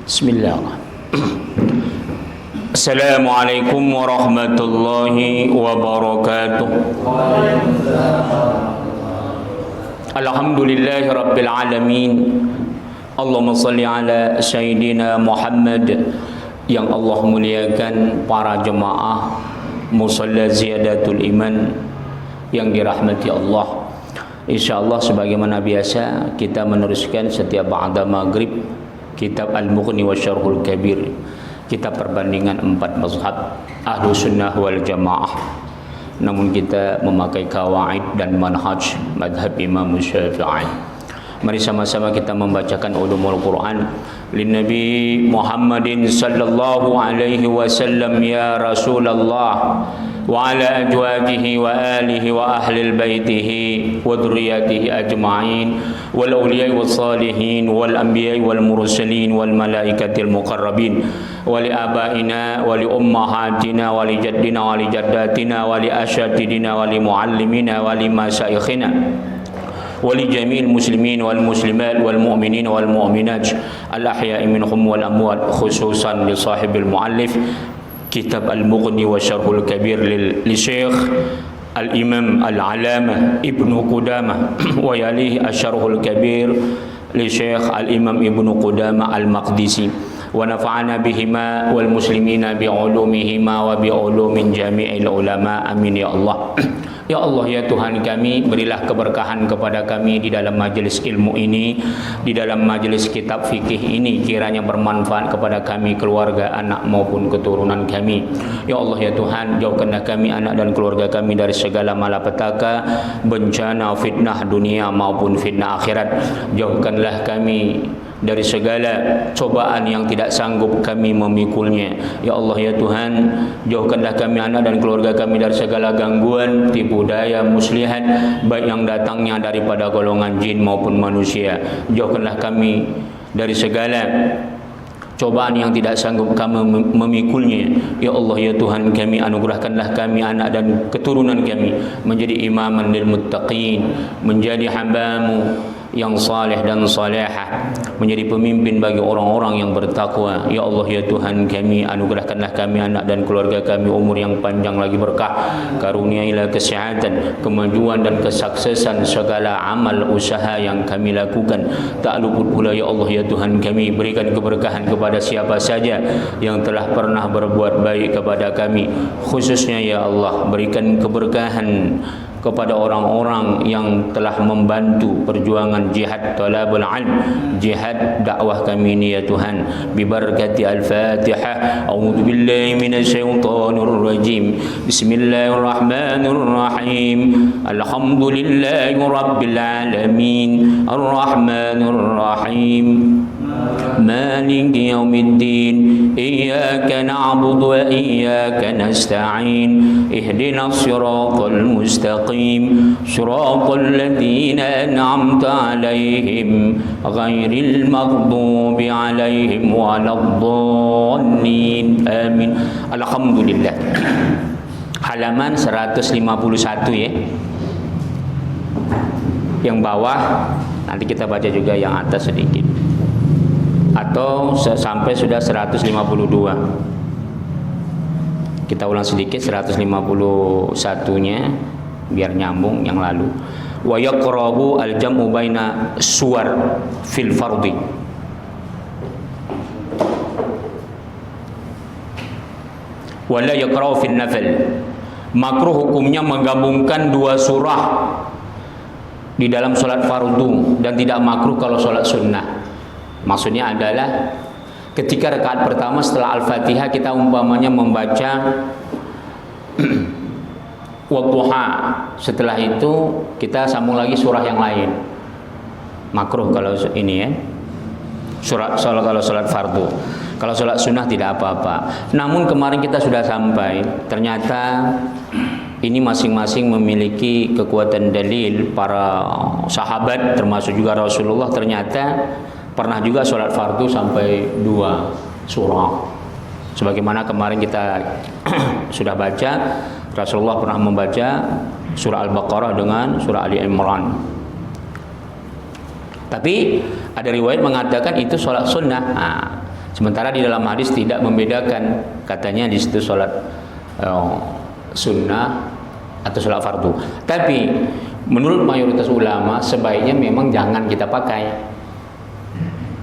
Bismillah. Assalamualaikum warahmatullahi wabarakatuh. Alhamdulillahi rabbil alamin. Allahumma salli ala Sayyidina Muhammad. Yang Allah muliakan para jemaah musalla ziyadatul iman yang dirahmati Allah. InsyaAllah sebagaimana biasa kita meneruskan setiap ba'da maghrib kitab Al-Mughni wa Syarhul Kabir, kitab perbandingan 4 mazhab Ahlu Sunnah wal Jamaah. Namun kita memakai kawaid dan manhaj madhab Imam Syafi'i. Mari sama-sama kita membacakan ulumul Quran Nabi Muhammadin sallallahu alaihi wasallam ya Rasulullah wa ala azwajihi wa alihi wa ahli baitihi wa dhurriyyatihi ajma'in wal awliya'i was salihin wal anbiya'i wal mursalin wal malaikatil muqarrabin wa li abaina wa li ummahatina wa li jaddina wa li jaddatina wa li asyatidina wa li muallimina wa li masyayikhina ولجميع المسلمين والمسلمات والمؤمنين والمؤمنات الأحياء منهم والأموات خصوصا لصاحب المؤلف كتاب المغني وشرح الكبير للشيخ الإمام العلامة ابن قدامة ويليه الشرح الكبير للشيخ الإمام ابن قدامة المقدسي ونفعنا بهما والمسلمين بعلومهما وبعلوم جميع العلماء آمين يا الله. Ya Allah, ya Tuhan kami, berilah keberkahan kepada kami di dalam majelis ilmu ini, di dalam majelis kitab fikih ini, kiranya bermanfaat kepada kami, keluarga, anak maupun keturunan kami. Ya Allah, ya Tuhan, jauhkanlah kami, anak dan keluarga kami dari segala malapetaka, bencana, fitnah dunia maupun fitnah akhirat. Jauhkanlah kami dari segala cobaan yang tidak sanggup kami memikulnya. Ya Allah, ya Tuhan, jauhkanlah kami, anak dan keluarga kami dari segala gangguan, tipu daya, muslihat, baik yang datangnya daripada golongan jin maupun manusia. Jauhkanlah kami dari segala cobaan yang tidak sanggup kami memikulnya. Ya Allah, ya Tuhan kami, anugerahkanlah kami, anak dan keturunan kami menjadi imaman lil muttaqin, menjadi hamba-Mu yang saleh dan salihah, menjadi pemimpin bagi orang-orang yang bertakwa. Ya Allah, ya Tuhan kami, anugerahkanlah kami, anak dan keluarga kami, umur yang panjang lagi berkah, karuniailah kesehatan, kemajuan dan kesuksesan segala amal usaha yang kami lakukan. Tak luput pula ya Allah, ya Tuhan kami, berikan keberkahan kepada siapa saja yang telah pernah berbuat baik kepada kami. Khususnya ya Allah, berikan keberkahan kepada orang-orang yang telah membantu perjuangan jihad talabul ilm, jihad dakwah kami ini ya Tuhan. Bi barakati al-Fatihah. A'udzu billahi minasyaitonir rajim. Bismillahirrahmanirrahim. Alhamdulillahi rabbil alamin. Arrahmanir rahim. مالك يوم الدين إياك نعبد وإياك نستعين اهدنا الصراط المستقيم صراط الذين أنعمت عليهم غير المغضوب عليهم ولا الضالين آمين. Alhamdulillah. Halaman 151 ya. Yang bawah nanti kita baca juga yang atas sedikit, atau sampai sudah 152. Kita ulang sedikit 151-nya biar nyambung yang lalu. Wa yaqrabu al-jam'u baina suwar fil fardhi. Wa la yaqra'u fil nafil. Makruh hukumnya menggabungkan dua surah di dalam salat fardu, dan tidak makruh kalau salat sunnah. Maksudnya adalah ketika rakaat pertama setelah Al-Fatihah kita umpamanya membaca Wadduha, setelah itu kita sambung lagi surah yang lain. Makruh kalau ini ya. Kalau salat fardu. Kalau salat sunnah tidak apa-apa. Namun kemarin kita sudah sampai, ternyata ini masing-masing memiliki kekuatan dalil. Para sahabat termasuk juga Rasulullah ternyata pernah juga sholat fardu sampai 2 surah. Sebagaimana kemarin kita sudah baca, Rasulullah pernah membaca surah Al-Baqarah dengan surah Ali Imran. Tapi ada riwayat mengatakan itu sholat sunnah. Sementara di dalam hadis tidak membedakan, katanya di situ sholat sunnah atau sholat fardu. Tapi menurut mayoritas ulama sebaiknya memang jangan kita pakai.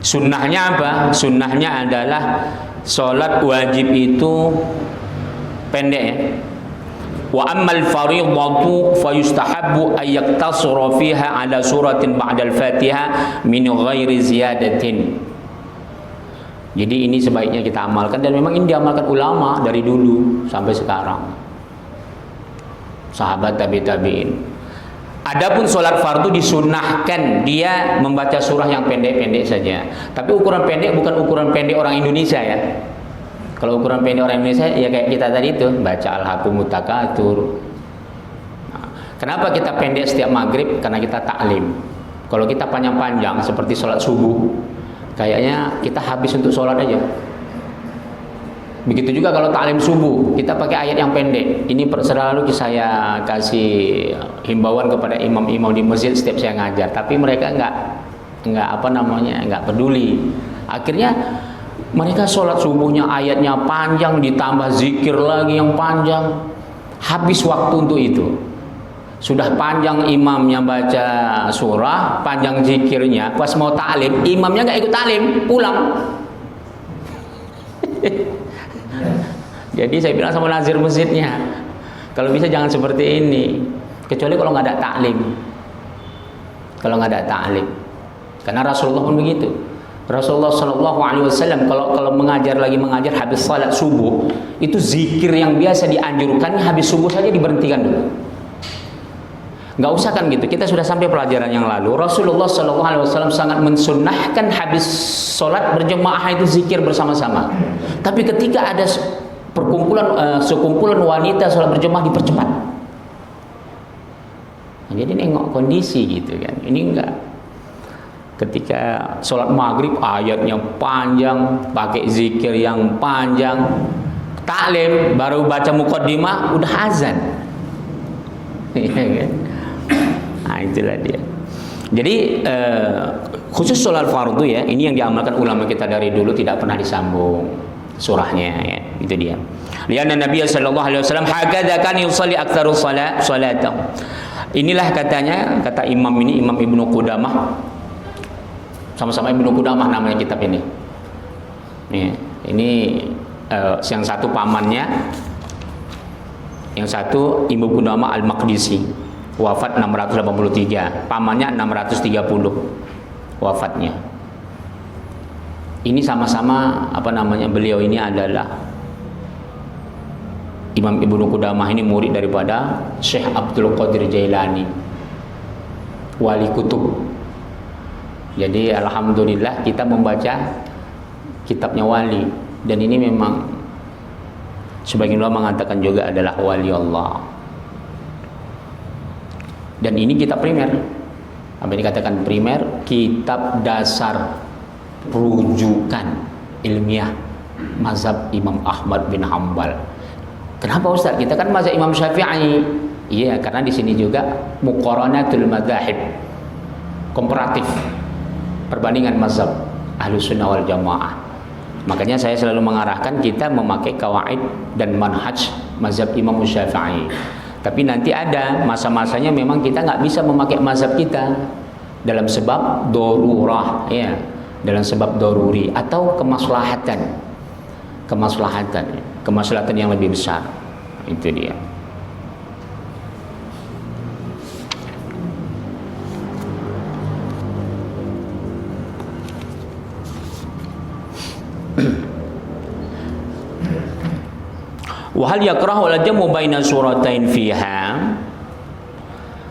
Sunnahnya apa? Sunnahnya adalah sholat wajib itu pendek ya. Wa ammal fariidatu fayustahabbu ay yaktasira fiha ala suratin ba'da al-Fatihah min ghairi ziyadatin. Jadi ini sebaiknya kita amalkan, dan memang ini diamalkan ulama dari dulu sampai sekarang. Sahabat tabi'in. Adapun sholat fardu disunnahkan dia membaca surah yang pendek-pendek saja. Tapi ukuran pendek bukan ukuran pendek orang Indonesia ya. Kalau ukuran pendek orang Indonesia ya kayak kita tadi itu, baca Al-Hakumut Takatsur. Nah, kenapa kita pendek setiap maghrib? Karena kita taklim. Kalau kita panjang-panjang seperti sholat subuh, kayaknya kita habis untuk sholat aja. Begitu juga kalau taklim subuh, kita pakai ayat yang pendek. Ini selalu saya kasih himbauan kepada imam-imam di masjid setiap saya ngajar. Tapi mereka nggak peduli. Akhirnya mereka sholat subuhnya ayatnya panjang, ditambah zikir lagi yang panjang. Habis waktu untuk itu. Sudah panjang imamnya baca surah, panjang zikirnya. Pas mau taklim, imamnya nggak ikut taklim, pulang. Jadi saya bilang sama nazir masjidnya, kalau bisa jangan seperti ini. Kecuali kalau nggak ada taklim. Kalau nggak ada taklim. Karena Rasulullah pun begitu. Rasulullah Shallallahu Alaihi Wasallam kalau mengajar habis salat subuh, itu zikir yang biasa dianjurkan habis subuh saja diberhentikan dulu. Nggak usah kan gitu. Kita sudah sampai pelajaran yang lalu. Rasulullah Shallallahu Alaihi Wasallam sangat mensunnahkan habis salat berjemaah itu zikir bersama-sama. Tapi ketika ada sekumpulan wanita salat berjemaah dipercepat. Nah, jadi nengok kondisi gitu kan. Ini enggak. Ketika sholat maghrib ayatnya panjang, pakai zikir yang panjang, taklim baru baca muqaddimah udah azan. Nah itulah dia. Jadi khusus sholat fardu ya, ini yang diamalkan ulama kita dari dulu, tidak pernah disambung surahnya ya, itu dia. Lianna Nabi sallallahu alaihi wasallam hakadha kan yusalli aktsaru salatahu. Inilah katanya, kata imam ini, Imam Ibnu Qudamah. Sama-sama Ibnu Qudamah namanya kitab ini. Ini yang satu pamannya, yang satu Ibnu Qudamah Al-Maqdisi, wafat 683, pamannya 630 wafatnya. Ini sama-sama beliau ini adalah Imam Ibnu Qudamah ini murid daripada Syekh Abdul Qadir Jailani, wali kutub. Jadi alhamdulillah kita membaca kitabnya wali, dan ini memang sebagian ulama mengatakan juga adalah wali Allah. Dan ini kitab primer. Apa yang dikatakan primer? Kitab dasar rujukan ilmiah mazhab Imam Ahmad bin Hanbal. Kenapa Ustaz? Kita kan mazhab Imam Syafi'i. Iya, karena di sini juga muqaranatul madzahib, komparatif, perbandingan mazhab Ahlus Sunnah wal Jamaah. Makanya saya selalu mengarahkan kita memakai kawaid dan manhaj mazhab Imam Syafi'i. Tapi nanti ada masa-masanya memang kita nggak bisa memakai mazhab kita dalam sebab darurah, ya, dalam sebab daruri atau kemaslahatan yang lebih besar. Itu dia. Wahal yakrahu al-jamu baina suratain fiha.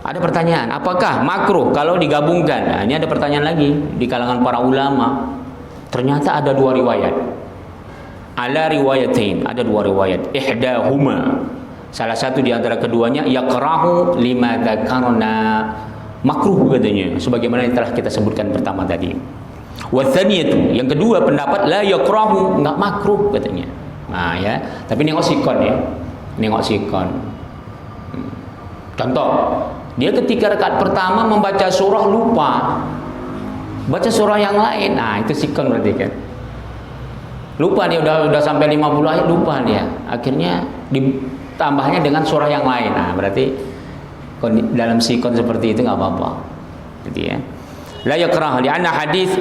Ada pertanyaan, apakah makruh kalau digabungkan? Nah, ini ada pertanyaan lagi di kalangan para ulama. Ternyata ada dua riwayat. Ala riwayatain, ada dua riwayat. Ihdahuma, salah satu di antara keduanya, yakrahu lima dzakarna, makruh katanya, sebagaimana yang telah kita sebutkan pertama tadi. Wa tsaniyatu, yang kedua pendapat la yakrahu, enggak makruh katanya. Nah ya, tapi nengok sikon ya, nengok sikon. Contoh, dia ketika rakaat pertama membaca surah lupa, baca surah yang lain, nah itu sikon berarti kan. Lupa dia udah sampai 50 ayat, lupa dia. Akhirnya ditambahnya dengan surah yang lain. Nah, berarti dalam sikon seperti itu nggak apa-apa. Gitu ya. La yakrah li'anna hadis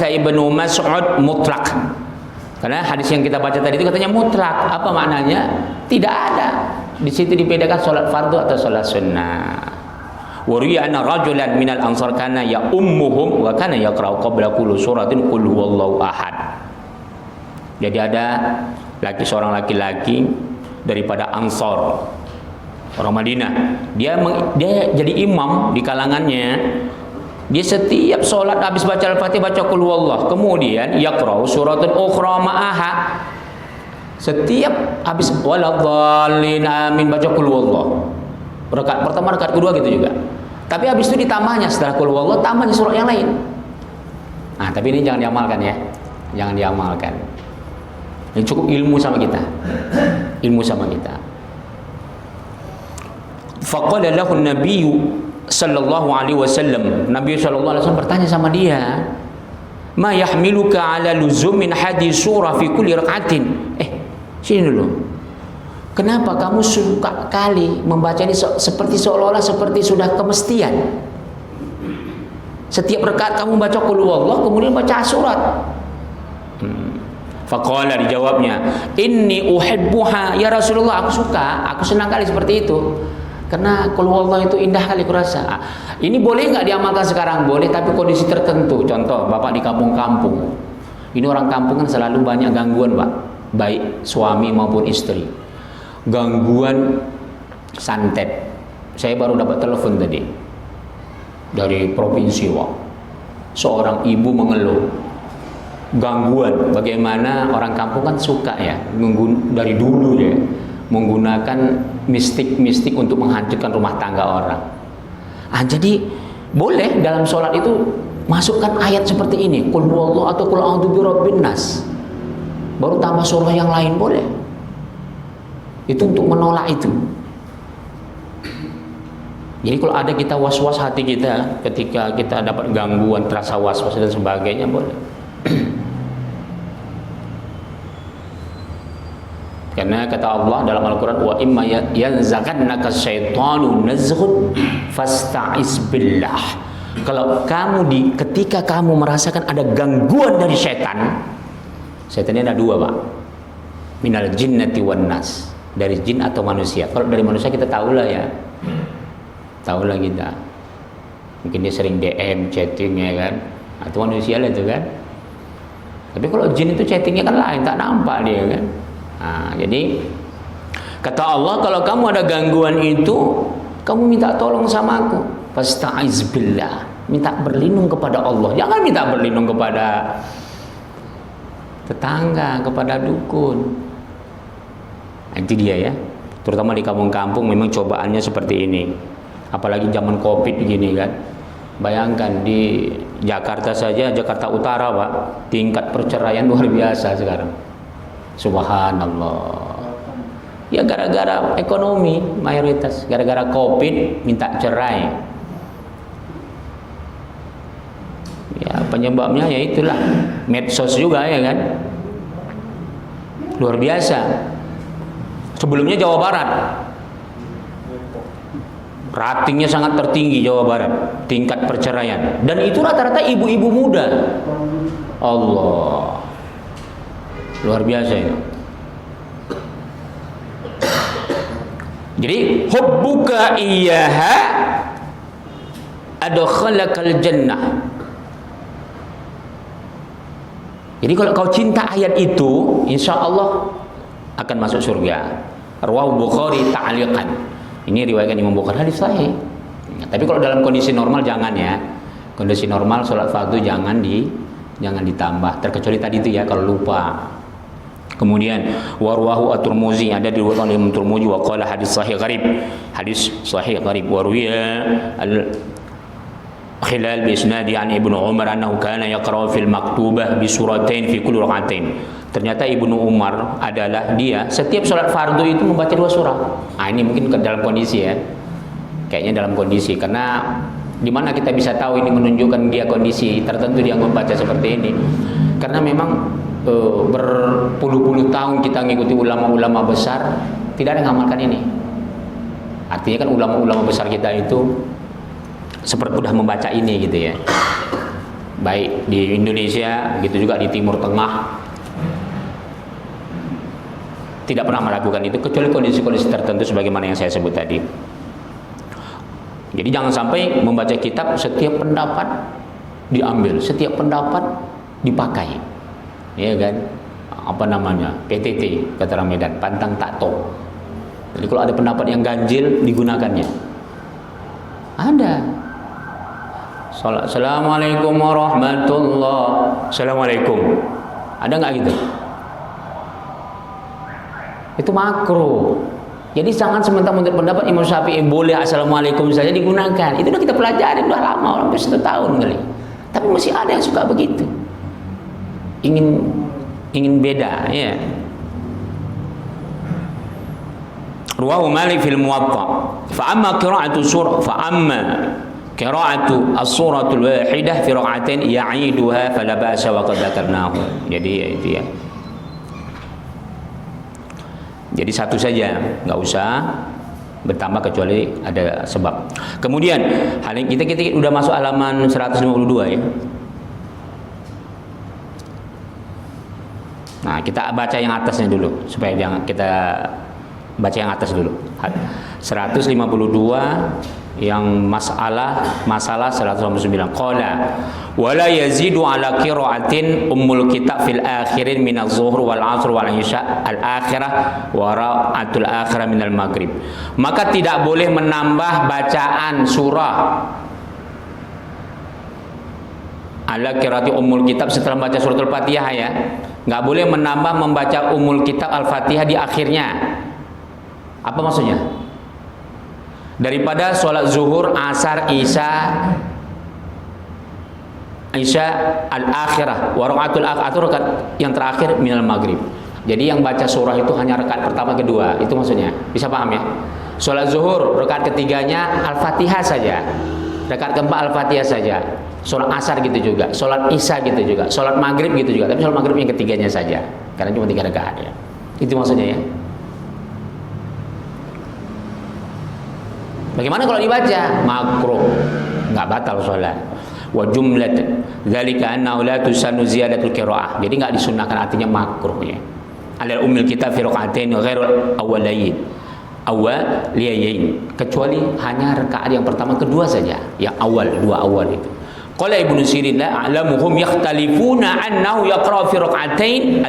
Ibnu Mas'ud mutlak. Karena hadis yang kita baca tadi itu katanya mutlak. Apa maknanya? Tidak ada. Di situ dibedakan salat fardu atau salat sunnah. Wa ruwiya anna rajulan minal ansar kana ya ummuhum wa kana yaqra'u qabla kulli suratin qul huwallahu ahad. Jadi ada seorang laki-laki daripada Ansor, orang Madinah. Dia jadi imam di kalangannya. Dia setiap sholat habis baca Al-Fatihah baca qul huwallah. Kemudian yaqra'u suratun ukhra ma'aha. Setiap habis waladhdallin amin baca qul huwallah. Rakaat pertama, rakaat kedua gitu juga. Tapi habis itu ditambahnya setelah qul huwallah tambahnya surat yang lain. Nah, tapi ini jangan diamalkan ya. Jangan diamalkan. Ini cukup ilmu sama kita. Ilmu sama kita. Faqala lahu an-nabiy sallallahu alaihi wasallam. Nabi sallallahu alaihi wasallam bertanya sama dia, "Ma yahmiluka ala luzumin hadis surah fi kulli rak'atin?" Sini dulu. Kenapa kamu suka kali membaca ini seperti seolah-olah seperti sudah kemestian? Setiap rakaat kamu baca qul huwallah kemudian baca surat. Faqala, dijawabnya, "Inni uhibbuha ya Rasulullah, aku suka, aku senang kali seperti itu. Karena qul huwallah itu indah kali kurasa." Ini boleh nggak diamalkan sekarang? Boleh, tapi kondisi tertentu. Contoh, Bapak di kampung-kampung. Ini orang kampung kan selalu banyak gangguan, Pak. Baik suami maupun istri. Gangguan santet. Saya baru dapat telepon tadi dari provinsi, Pak. Seorang ibu mengeluh gangguan. Bagaimana orang kampung kan suka ya, dari dulu ya, menggunakan mistik-mistik untuk menghancurkan rumah tangga orang. Jadi boleh dalam sholat itu masukkan ayat seperti ini, qul huwallahu atau qul a'udzu birabbin nas. Baru tambah surah yang lain boleh. Itu untuk menolak itu. Jadi kalau ada kita was-was hati kita ketika kita dapat gangguan, terasa was-was dan sebagainya, boleh. Karena kata Allah dalam Al-Quran, wa imma yanzaghannaka syaitanu nazghun fasta'iz billah. Kalau kamu ketika kamu merasakan ada gangguan dari setan ini ada dua, Pak. Minal jinnati wan nas, dari jin atau manusia. Kalau dari manusia kita tahulah ya. Tahulah kita. Mungkin dia sering DM, chatting ya kan. Atau manusia lah itu kan. Tapi kalau jin itu chattingnya kan lain, tak nampak dia kan. Jadi kata Allah, kalau kamu ada gangguan itu, kamu minta tolong sama aku. Fasta'iz billah, minta berlindung kepada Allah. Jangan minta berlindung kepada tetangga, kepada dukun. Itu dia ya. Terutama di kampung-kampung memang cobaannya seperti ini. Apalagi zaman Covid gini kan. Bayangkan di Jakarta saja, Jakarta Utara, Pak, tingkat perceraian luar biasa sekarang. Subhanallah. Ya gara-gara ekonomi mayoritas, gara-gara Covid minta cerai. Ya penyebabnya ya itulah medsos juga ya kan. Luar biasa. Sebelumnya Jawa Barat, ratingnya sangat tertinggi Jawa Barat tingkat perceraian, dan itu rata-rata ibu-ibu muda. Allah, luar biasa itu. Jadi hubbuka iyyaha adkhalakal jannah. Jadi kalau kau cinta ayat itu, insya Allah akan masuk surga. Rawahu Bukhari ta'liqan. Ini riwayat Imam Bukhari, hadis sahih. Tapi kalau dalam kondisi normal jangan ya. Kondisi normal sholat fardu jangan ditambah. Terkecuali tadi itu ya kalau lupa. Kemudian warwahu at-Tirmidzi, ada diriwayatkan oleh Imam Tirmidzi wa qala hadis sahih gharib. Hadis sahih gharib wa ruwiya khilal bi isnadi an Ibnu Umar annahu kana yaqra'u fil maktubah bi suratain fi kulli rak'atain. Ternyata Ibnu Umar adalah dia setiap sholat fardu itu membaca 2 surah. Ini mungkin dalam kondisi ya. Kayaknya dalam kondisi, karena di mana kita bisa tahu ini menunjukkan dia kondisi tertentu dia membaca seperti ini. Karena memang berpuluh-puluh tahun kita ngikuti ulama-ulama besar, tidak ada yang ngamalkan ini. Artinya kan ulama-ulama besar kita itu seperti udah membaca ini gitu ya. Baik di Indonesia, gitu juga di Timur Tengah, tidak pernah melakukan itu kecuali kondisi-kondisi tertentu sebagaimana yang saya sebut tadi. Jadi jangan sampai membaca kitab setiap pendapat diambil, setiap pendapat dipakai, ya kan? Apa namanya? PTT kata orang Medan, pantang tak tahu. Jadi kalau ada pendapat yang ganjil digunakannya. Ada. Assalamualaikum warahmatullahi. Assalamualaikum. Ada nggak gitu? Itu makruh. Jadi jangan sementara menurut pendapat Imam Syafi'i boleh assalamualaikum saja digunakan. Itu udah kita pelajari udah lama, hampir 1 tahun kali. Tapi masih ada yang suka begitu. Ingin beda, ya. Rawahu Malik fil Muwatta. Fa amma qira'atu as-suratul wahidah fi rak'atain ya'iduha fala ba'sa wa qad dzakarnahu. Jadi ya itu ya. Jadi satu saja, nggak usah bertambah kecuali ada sebab. Kemudian kita udah masuk halaman 152 ya. Nah, kita baca yang atasnya dulu supaya kita baca yang atas dulu. 152 yang masalah 159. Qala wala yazidu ala qira'atin ummul kitab fil akhirin min az-zuhr wal 'asr wal 'isya al akhirah wa ra'atul akhirah min al maghrib. Maka tidak boleh menambah bacaan surah ala qira'ati ummul kitab setelah baca surat al-Fatihah ya. Enggak boleh menambah membaca ummul kitab al-Fatihah di akhirnya. Apa maksudnya? Daripada sholat zuhur, asar, isya al-akhirah, warakatul akhirah yang terakhir minal maghrib. Jadi yang baca surah itu hanya rakaat pertama kedua, itu maksudnya. Bisa paham ya? Sholat zuhur, rakaat ketiganya al-fatihah saja, rakaat keempat al-fatihah saja. Sholat asar gitu juga, sholat isya gitu juga, sholat maghrib gitu juga. Tapi sholat maghrib yang ketiganya saja, karena cuma 3 rakaat ya. Itu maksudnya ya. Bagaimana kalau dibaca? Makruh, nggak batal sholat. Wa jumlat dzalika annahu la tusannu ziyadatul qiraah. Jadi nggak disunnahkan, artinya makruh ya. Alal ummil kitab fi rak'atain ghairul awwaliyain, kecuali hanya rakaat yang pertama kedua saja, yang awal, 2 awal itu. Qala Ibnu Sirin la a'lamuhum yakhtalifuna annahu yaqra fi rak'atain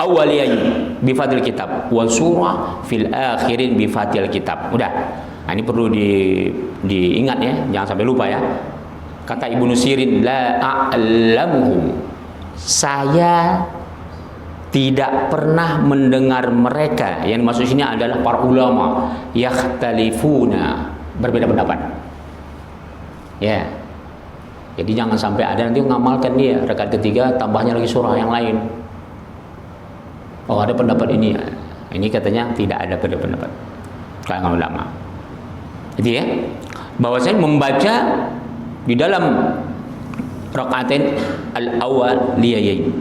awwaliyain bi fadlil kitab wa surah fil akhirin bi fatil kitab. Udah. Nah, ini perlu diingat ya, jangan sampai lupa ya. Kata Ibnu Sirin, la a'lamuhum, saya tidak pernah mendengar mereka, yang dimaksud sini adalah para ulama, yakhtalifuna, berbeda pendapat. Ya. Jadi jangan sampai ada nanti ngamalkan dia rakaat ketiga tambahnya lagi surah yang lain. Oh, ada pendapat ini. Ini katanya tidak ada pada pendapat kalangan ulama. Jadi ya, bahwasanya membaca di dalam rakaatain al-awwal liyayin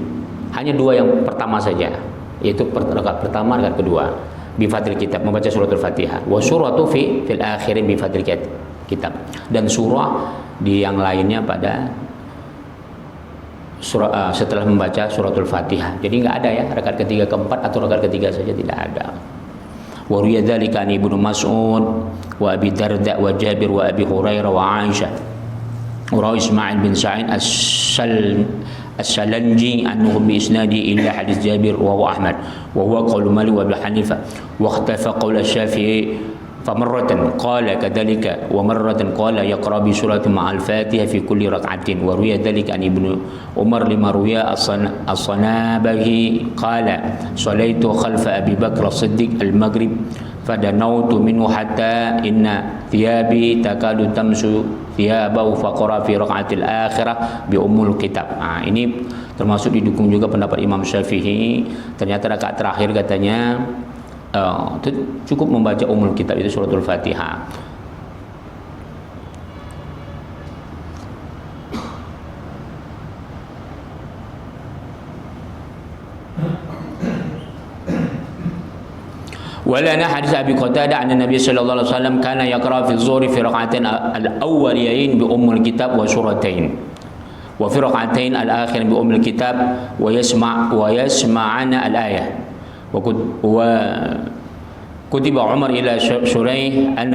hanya 2 yang pertama saja, yaitu rakaat pertama dan kedua bi fadil kitab, membaca suratul Fatihah, wa suratu fil akhirin bi fadil kitab, dan surah di yang lainnya pada surah setelah membaca suratul Fatihah. Jadi enggak ada ya rakaat ketiga, keempat atau rakaat ketiga saja, tidak ada. Wa ruya dzalika an Ibnu Mas'ud wa Abi Darda wa Jabir wa Abi Hurairah wa Aisyah wa Ismail bin Sa'id as-Salanji annahu bi isnadi ila hadis Jabir wa huwa Ahmad wa huwa qaul Malik wa Abu Hanifah wa ikhtafa qaul Asy-Syafi'i famarratan qala kadzalika wa marratan qala yaqra bi surati ma'al Fatihah fi kulli rak'atin. Wa ruya dzalika an Ibnu Umar lima ruya as-Sanabahi qala sallaitu khalfa Abi Bakr as-Siddiq al-Maghrib fadanautu minhu hatta inna thiyabi takadu tamsu thiyabahu faqara fi rak'atil akhirah bi ummul kitab. Nah, ini termasuk didukung juga pendapat Imam Syafi'i. Ternyata rakaat terakhir katanya cukup membaca ummul kitab, itu suratul Fatihah. ولنا حديث أبي قتادة أن النبي صلى الله عليه وسلم كان يقرأ في الظهر في ركعتين الأوليين بأم الكتاب وسورتين وفي ركعتين الآخر بأم الكتاب ويسمعنا الآية وكتب عمر إلى شريح أن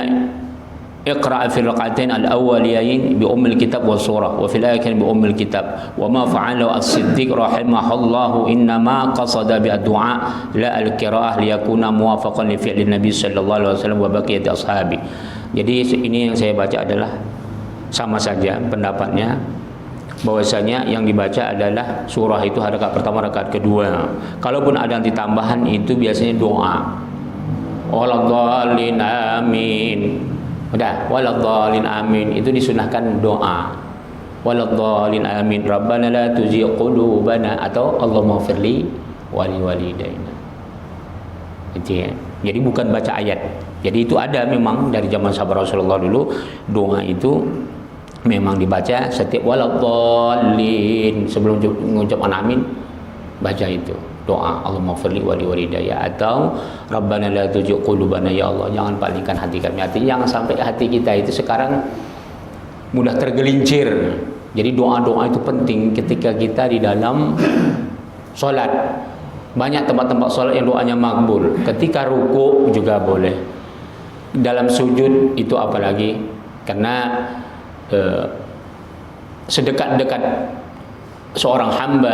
اقرأ في الركعتين الأوليين بأم الكتاب والسورة وفي الآخر بأم الكتاب وما فعله الصديق رحمه الله إنما قصد بالدعاء لا القراءة ليكون موافقا لفعل النبي صلى الله عليه وسلم وبقية أصحابه. Jadi ini yang saya baca adalah sama saja pendapatnya, bahwasanya yang dibaca adalah surah itu rakaat pertama, rakaat kedua. Kalaupun ada nanti tambahan itu biasanya doa. Waladhdallin amin. Udah, waladhdallin amin itu disunahkan doa. Waladhdallin amin. Rabbana la tuzigh qulubana atau Allahumma firli wali walidaina. Itu ya. Jadi bukan baca ayat. Jadi itu ada memang dari zaman sahabat Rasulullah dulu, doa itu memang dibaca setiap waladhdallin sebelum mengucapkan amin, baca itu doa Allahumma firli wali walidayya atau Rabbana la tuzigh qulubana, ya Allah jangan palingkan hati kami. Artinya jangan sampai hati kita itu sekarang mudah tergelincir. Jadi doa-doa itu penting ketika kita di dalam sholat. Banyak tempat-tempat sholat yang doanya makbul. Ketika ruku juga boleh, dalam sujud itu apalagi, karena sedekat-dekat seorang hamba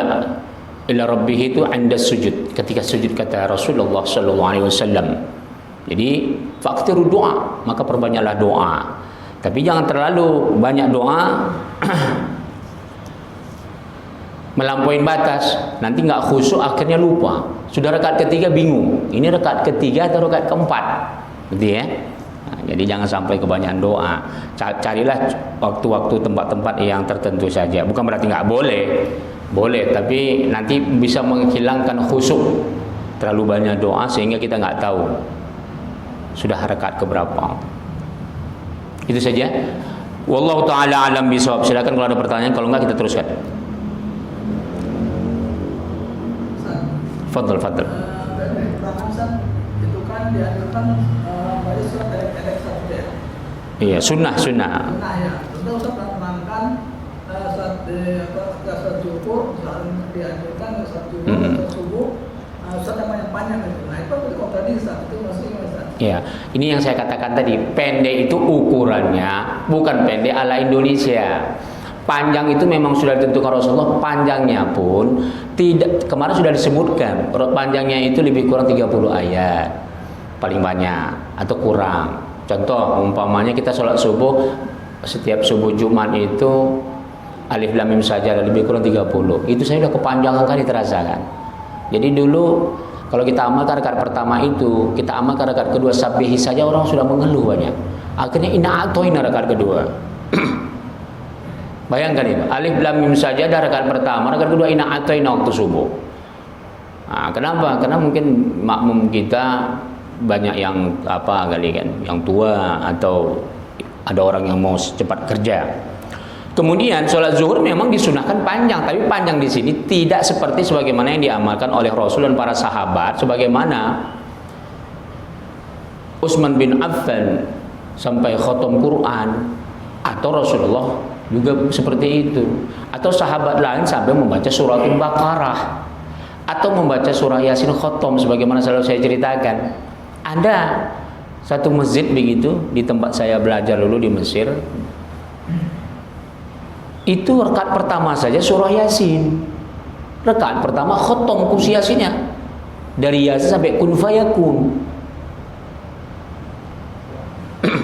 ila rabbih itu anda sujud, ketika sujud, kata Rasulullah sallallahu alaihi wasallam. Jadi faktiru doa, maka perbanyaklah doa. Tapi jangan terlalu banyak doa melampaui batas, nanti nggak khusyuk, akhirnya lupa. Sudah rakaat ketiga bingung, ini rakaat ketiga atau rakaat keempat, gitu ya. Nah, jadi jangan sampai kebanyakan doa. Carilah waktu-waktu tempat-tempat yang tertentu saja. Bukan berarti nggak boleh. Boleh, tapi nanti bisa menghilangkan khusyuk. Terlalu banyak doa sehingga kita nggak tahu sudah rakaat keberapa. Itu saja. Wallahu taala alam bisawab. Silakan kalau ada pertanyaan, kalau enggak kita teruskan. Fadl. Itu kan dianjurkan baca surat pendek saja. Iya, sunnah. Nah ya, tentu Ustaz menerangkan saat zuhur, saat dianjurkan saat zuhur atau subuh, Ustaz yang panjang itu. Nah itu kalau tadi saat itu masih Ustaz. Iya, ini yang saya katakan tadi, pendek itu ukurannya bukan pendek ala Indonesia. Panjang itu memang sudah ditentukan Rasulullah, panjangnya pun tidak, kemarin sudah disebutkan panjangnya itu lebih kurang 30 ayat paling banyak atau kurang. Contoh umpamanya kita sholat subuh, setiap subuh Jumat itu alif lam mim saja lebih kurang 30. Itu saya sudah kepanjangan kan diterasa kan. Jadi dulu kalau kita amalkan rakaat pertama itu, kita amalkan rakaat kedua sabbihi saja orang sudah mengeluh banyak. Akhirnya inna atoina rakaat kedua. Bayangkan itu, alif lam mim saja dah rakaat pertama, rakaat kedua inna atoina waktu subuh. Nah, kenapa? Karena mungkin makmum kita banyak yang apa kali kan, yang tua atau ada orang yang mau cepat kerja. Kemudian sholat zuhur memang disunahkan panjang, tapi panjang di sini tidak seperti sebagaimana yang diamalkan oleh Rasul dan para sahabat, sebagaimana Utsman bin Affan sampai khatam Quran, atau Rasulullah juga seperti itu, atau sahabat lain sampai membaca surah Al-Baqarah atau membaca surah Yasin khatam sebagaimana selalu saya ceritakan. Ada satu masjid begitu di tempat saya belajar dulu di Mesir. Itu rakaat pertama saja surah Yasin. Rakaat pertama khatam kursi Yasinnya. Dari Yasin sampai kun fayakun.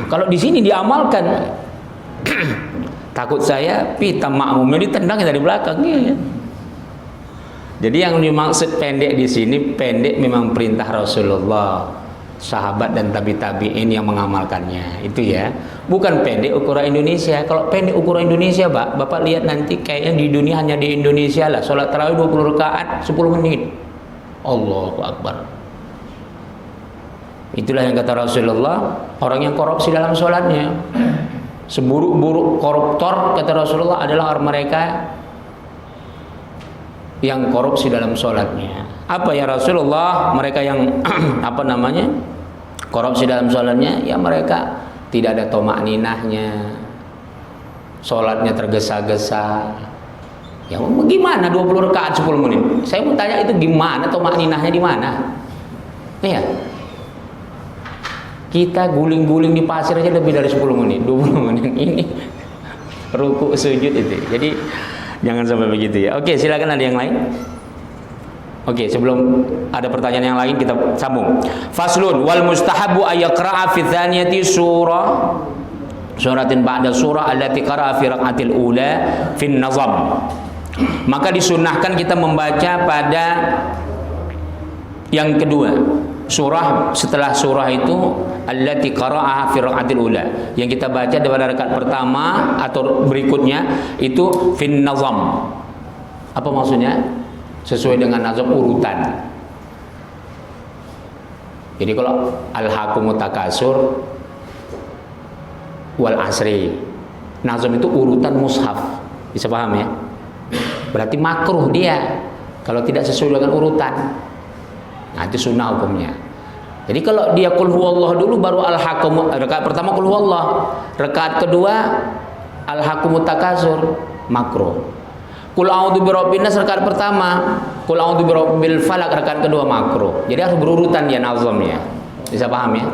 Kalau di sini diamalkan takut saya pita makmumnya ditendang dari belakangnya ya. Jadi yang dimaksud pendek di sini, pendek memang perintah Rasulullah, sahabat dan tabi'in yang mengamalkannya itu ya, bukan pendek ukuran Indonesia. Kalau pendek ukuran Indonesia, Bapak lihat nanti kayaknya di dunia hanya di Indonesia lah, sholat tarawih 20 rakaat 10 menit. Allahu Akbar. Itulah yang kata Rasulullah, orang yang korupsi dalam sholatnya, seburuk-buruk koruptor kata Rasulullah adalah orang mereka yang korupsi dalam sholatnya. Apa ya Rasulullah? Mereka yang apa namanya? Korupsi dalam sholatnya, ya mereka tidak ada tomak ninahnya, sholatnya tergesa-gesa. Ya gimana 20 rakaat 10 menit? Saya mau tanya itu gimana tomak ninahnya di mana? Iya. Kita guling-guling di pasir aja lebih dari 10 menit, 20 menit ini ruku sujud itu. Jadi jangan sampai begitu ya. Oke, silakan ada yang lain. Oke, sebelum ada pertanyaan yang lain kita sambung. Faslun wal mustahabu ayaqra'a fi tsaniyati suratin ba'da surah allati qara'a fi raq'atil ula fi nazam. Maka disunnahkan kita membaca pada yang kedua, surah setelah surah itu allati qara'a fi raq'atil ula, yang kita baca pada rakaat pertama atau berikutnya itu fin nazam. Apa maksudnya? Sesuai dengan nazam urutan. Jadi kalau al-hakumut takasur wal asri, nazam itu urutan mushaf. Bisa paham ya? Berarti makruh dia kalau tidak sesuai dengan urutan. Nah, itu sunnah hukumnya. Jadi kalau dia qul huwallah dulu baru al-hakum, rakaat pertama qul huwallah, rakaat kedua al-hakumut takasur, makruh. Qul a'udzu birabbin nas rakaat pertama, qul a'udzu birabbil falaq rakaat kedua makruh. Jadi harus berurutan dia nazamnya. Bisa paham ya?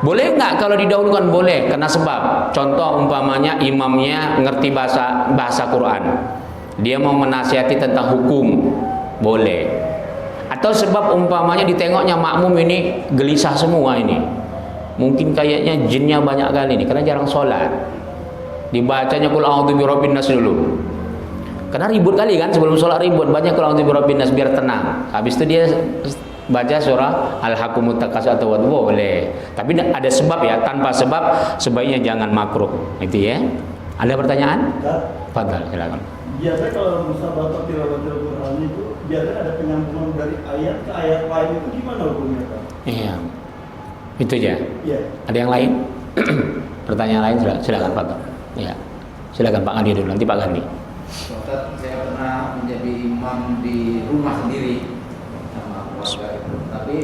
Boleh enggak kalau didahulukan? Boleh, karena sebab. Contoh umpamanya imamnya ngerti bahasa Quran. Dia mau menasihati tentang hukum, boleh. Atau sebab umpamanya ditengoknya makmum ini gelisah semua ini. Mungkin kayaknya jinnya banyak kali ini karena jarang sholat. Dibacanya qul a'udzu birabbin nas dulu. Karena ribut kali kan, sebelum sholat ribut, banyak qul a'udzu birabbin nas biar tenang. Habis itu dia baca surah al-hakumut takasur atau boleh. Tapi ada sebab ya, tanpa sebab sebaiknya jangan makruh. Itu ya. Ada pertanyaan? Fadhal, silakan. Biasanya kalau musabaqah tilawatil Quran itu biasanya ada penyambungan dari ayat ke ayat lain, itu gimana hukumnya, Pak? Iya. Itu aja. Iya. Ada yang lain? Pertanyaan lain silakan Pak. Ya. Silakan Pak Gandhi dulu, nanti Pak Gandhi. Ustaz, saya pernah menjadi imam di rumah sendiri sama keluarga itu. Tapi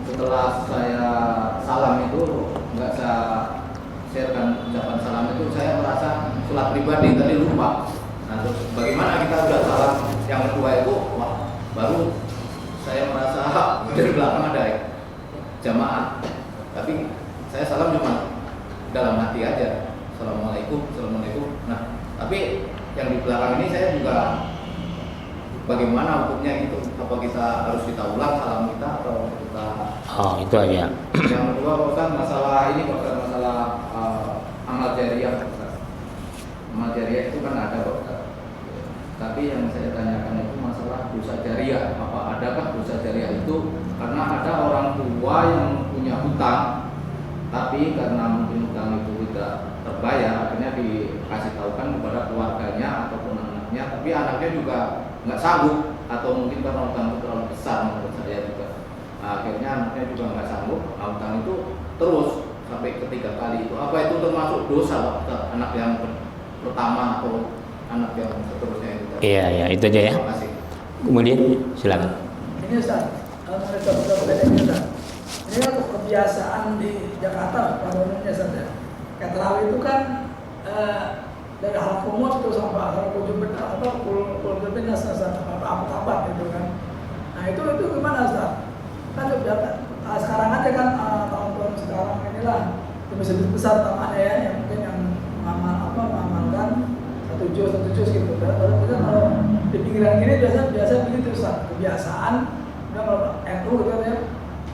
setelah saya salam itu nggak saya sharekan ucapan salam itu, saya merasa sholat pribadi tadi lupa. Nah, terus bagaimana kita udah salam yang kedua itu, wah, baru saya merasa dari belakang ada jamaah. Tapi saya salam cuma dalam hati aja. Assalamualaikum, assalamualaikum. Nah, tapi yang di belakang ini saya juga bagaimana hukumnya itu? Apa kita harus kita ulang salam kita atau kita? Oh, itu aja. Yang kedua, Pak Ustaz, masalah ini, Pak Ustaz, masalah amal jariah, Pak Ustaz. Amal jariah itu kan ada, Pak Ustaz. Tapi yang saya tanyakan itu masalah dosa jariah. Apa adakah dosa jariah itu? Karena ada orang tua yang punya hutang, tapi karena mungkin hutang itu tidak terbayar, akhirnya dikasih tahukan kepada keluarganya ataupun anaknya, tapi anaknya juga nggak sanggup, atau mungkin karena hutang itu terlalu besar menurut saya juga. Nah, akhirnya anaknya juga nggak sanggup, hutang itu terus sampai ketiga kali itu. Apa itu termasuk dosa, Pak? Anak yang pertama atau anak yang seterusnya itu? Iya, ya, itu aja ya. Terima kasih. Kemudian silakan. Ini Ustaz, kalau mereka berbeda ini Ustaz. Ini kan kebiasaan di Jakarta pada umumnya Ustaz ya. Kayak terawih itu kan dari hal kumut itu sampai hal kujubin atau kujubin Ustaz, apa gitu kan. Nah itu gimana Ustaz? Kan sekarang aja kan tahun-tahun sekarang inilah itu bisa besar tamanya ya, yang mungkin yang mengamalkan satu juz gitu. Kalau kita kalau di pinggiran gini biasa begitu Ustaz, kebiasaan udah kalau NU gitu ya,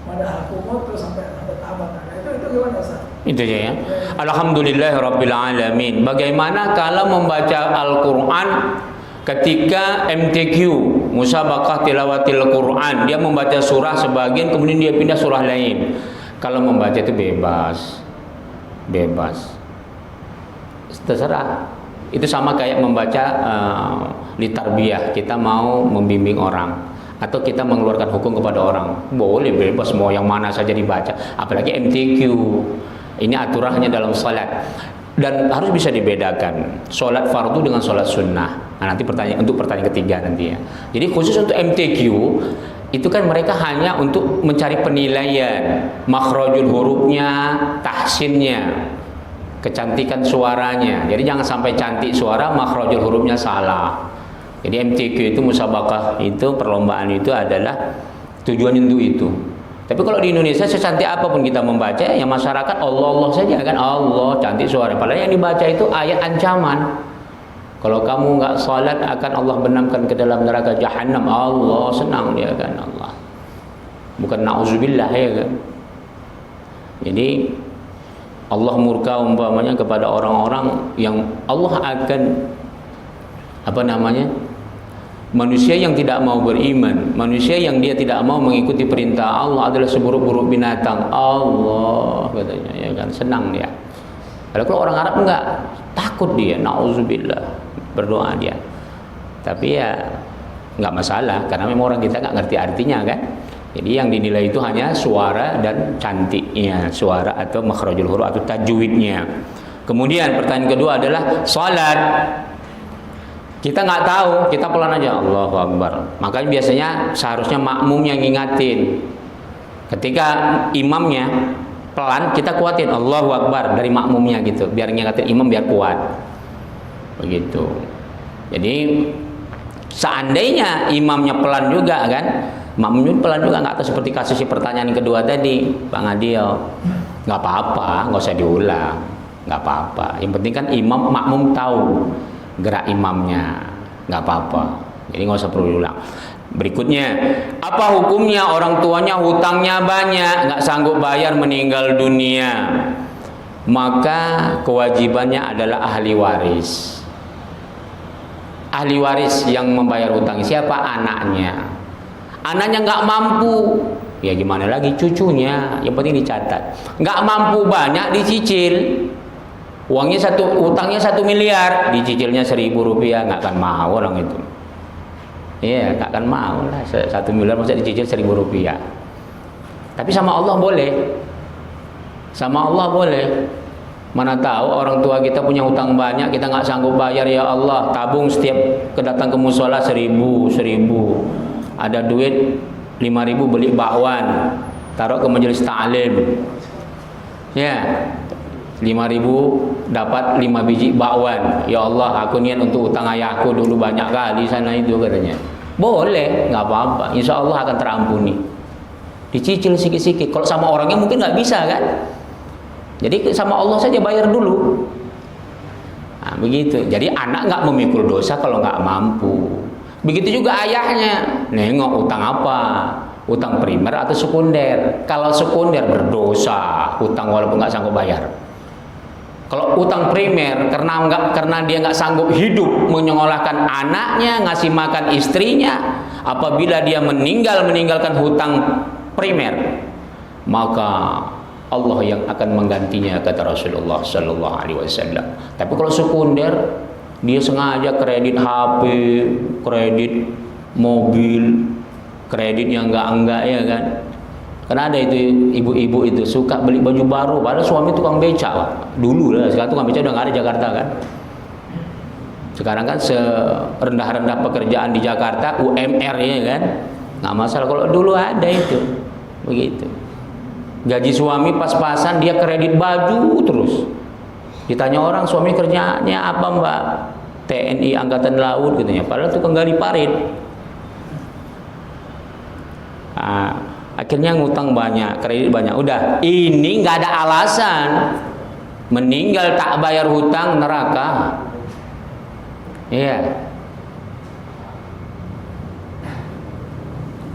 ada al-qumut terus sampai tabat. Nah, itu gimana Ustaz? Itu aja ya. Alhamdulillahirabbil alamin. Bagaimana kalau membaca Al-Qur'an ketika MTQ, musabaqah tilawatil Quran, dia membaca surah sebagian kemudian dia pindah surah lain. Kalau membaca itu bebas. Terserah. Itu sama kayak membaca litarbiyah, kita mau membimbing orang atau kita mengeluarkan hukum kepada orang, boleh bebas mau yang mana saja dibaca, apalagi MTQ. Ini aturannya dalam salat dan harus bisa dibedakan salat fardu dengan salat sunnah. Nah, nanti pertanyaan ketiga nanti ya. Jadi khusus untuk MTQ itu kan mereka hanya untuk mencari penilaian makhrajul hurufnya, tahsinnya, kecantikan suaranya. Jadi jangan sampai cantik suara, makhrajul hurufnya salah. Jadi MTQ itu musabaqah itu perlombaan itu adalah tujuannya untuk itu. Tapi kalau di Indonesia secantik apapun kita membaca, ya masyarakat Allah saja kan, Allah cantik suara. Padahal yang dibaca itu ayat ancaman. Kalau kamu nggak salat akan Allah benamkan ke dalam neraka jahanam. Allah senang dia kan Allah. Bukan na'udzubillah ya kan. Jadi Allah murka umpamanya kepada orang-orang yang Allah akan manusia yang tidak mau beriman, manusia yang dia tidak mau mengikuti perintah Allah adalah seburuk-buruk binatang. Allah katanya ya kan, senang dia. Kalau orang Arab enggak, takut dia, na'udzubillah, berdoa dia. Tapi ya enggak masalah karena memang orang kita enggak ngerti artinya kan. Jadi yang dinilai itu hanya suara dan cantiknya suara atau makhrajul huruf atau tajwidnya. Kemudian pertanyaan kedua adalah salat. Kita nggak tahu, kita pelan aja, Allahu Akbar. Makanya biasanya seharusnya makmum yang ngingatin. Ketika imamnya pelan, kita kuatin Allahu Akbar dari makmumnya gitu, biar ngingatin imam biar kuat. Begitu. Jadi seandainya imamnya pelan juga kan, makmumnya pelan juga nggak tahu, seperti kasus pertanyaan kedua tadi, Bang Adil. Nggak apa-apa, nggak usah diulang, nggak apa-apa. Yang penting kan makmum tahu gerak imamnya, nggak apa-apa. Jadi nggak usah perlu diulang. Berikutnya, apa hukumnya orang tuanya hutangnya banyak, nggak sanggup bayar, meninggal dunia? Maka kewajibannya adalah ahli waris. Ahli waris yang membayar hutang siapa? Anaknya. Anaknya nggak mampu, ya gimana lagi cucunya? Yang penting dicatat. Nggak mampu banyak, dicicil. Utangnya 1 miliar, dicicilnya 1.000 rupiah, nggak akan mau orang itu. Iya, nggak akan mau lah. 1 miliar masa dicicil 1.000 rupiah. Tapi sama Allah boleh. Sama Allah boleh. Mana tahu orang tua kita punya hutang banyak, kita nggak sanggup bayar, ya Allah, tabung setiap kedatang ke musola 1.000. Ada duit 5.000 beli bakwan, taruh ke majelis ta'lim. Ya. 5.000 dapat 5 biji bakwan. Ya Allah, aku niat untuk utang ayahku dulu banyak kali sana itu katanya. Boleh, nggak apa-apa. Insya Allah akan terampuni. Dicicil sikit-sikit. Kalau sama orangnya mungkin nggak bisa kan. Jadi sama Allah saja bayar dulu. Nah, begitu. Jadi anak nggak memikul dosa kalau nggak mampu. Begitu juga ayahnya. Nengok utang apa? Utang primer atau sekunder. Kalau sekunder berdosa, utang walaupun nggak sanggup bayar. Kalau utang primer karena dia nggak sanggup hidup menyekolahkan anaknya, ngasih makan istrinya, apabila dia meninggalkan hutang primer, maka Allah yang akan menggantinya, kata Rasulullah Sallallahu Alaihi Wasallam. Tapi kalau sekunder, dia sengaja kredit HP, kredit mobil, kredit yang enggak ya kan. Karena ada itu ibu-ibu itu suka beli baju baru, padahal suami tukang beca dulu lah. Sekarang tukang beca udah nggak ada di Jakarta kan. Sekarang kan serendah-rendah pekerjaan di Jakarta UMR ya kan, nggak masalah. Kalau dulu ada itu begitu. Gaji suami pas-pasan, dia kredit baju terus. Ditanya orang, suami kerjanya apa mbak? TNI Angkatan Laut katanya. Padahal tukang gali parit. Akhirnya ngutang banyak, kredit banyak. Udah, ini nggak ada alasan. Meninggal tak bayar hutang, neraka. Iya.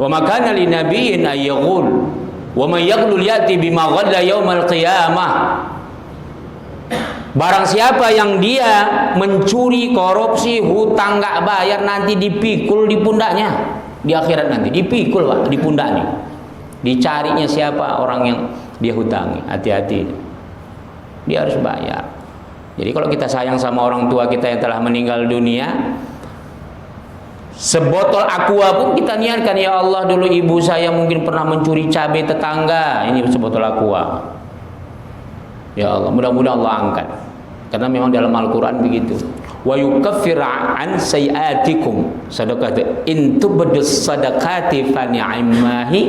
Wa makana li nabiyyin ayyghul wa may yaghlul yati bima ghalla yaumal qiyamah. Barang siapa yang dia mencuri, korupsi, hutang nggak bayar, nanti dipikul di pundaknya. Di akhirat nanti dipikul Pak, di pundaknya. Dicarinya siapa orang yang dia hutangi, hati-hati. Dia harus bayar. Jadi kalau kita sayang sama orang tua kita yang telah meninggal dunia, sebotol aqua pun kita niatkan, ya Allah, dulu ibu saya mungkin pernah mencuri cabai tetangga, ini sebotol aqua. Ya Allah, mudah-mudahan Allah angkat. Karena memang dalam Al-Quran begitu. wa yukaffir an sayiatikum. Sedekah itu in tubdus sadaqati fa ni'mahi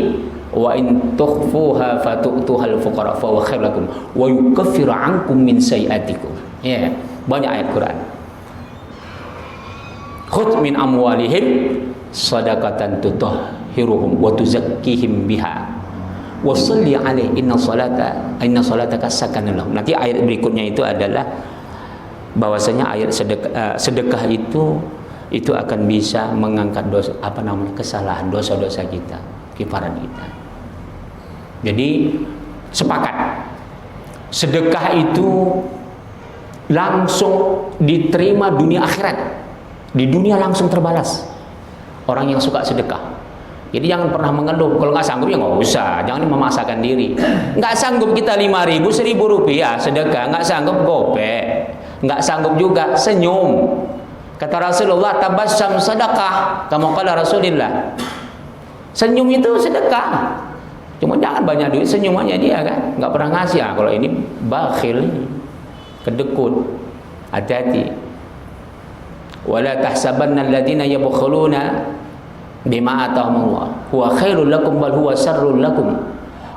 wa in tukhfuha fatu'tuhal fuqara fa huwa khairul lakum wa yukaffir ankum min sayiatikum. Ya, banyak ayat Quran. Khudh min amwalihim sadaqatan tutahhiruhum wa tuzakkihim biha wa shalli alaihi inna salataka sakanun lahum. Nanti ayat berikutnya itu adalah bahwasanya ayat sedekah itu akan bisa mengangkat dosa, kesalahan, dosa-dosa kita, kifaran kita. Jadi sepakat, sedekah itu langsung diterima dunia akhirat. Di dunia langsung terbalas. Orang yang suka sedekah. Jadi jangan pernah mengeluh. Kalau nggak sanggup ya nggak usah. Jangan memaksakan diri. Nggak sanggup kita 5.000, 1.000 rupiah sedekah. Nggak sanggup gopek. Nggak sanggup juga senyum. Kata Rasulullah, tabassam sedekah. Kama qala Rasulullah. Senyum itu sedekah. Cuma jangan banyak duit, senyum aja dia kan. Nggak pernah ngasih. Kalau ini bakhil, kedekut. Hati-hati. Wala tahsabanna alladziina yabkhuluna bima atahumullah huwa khairul lakum bal huwa syarrul lakum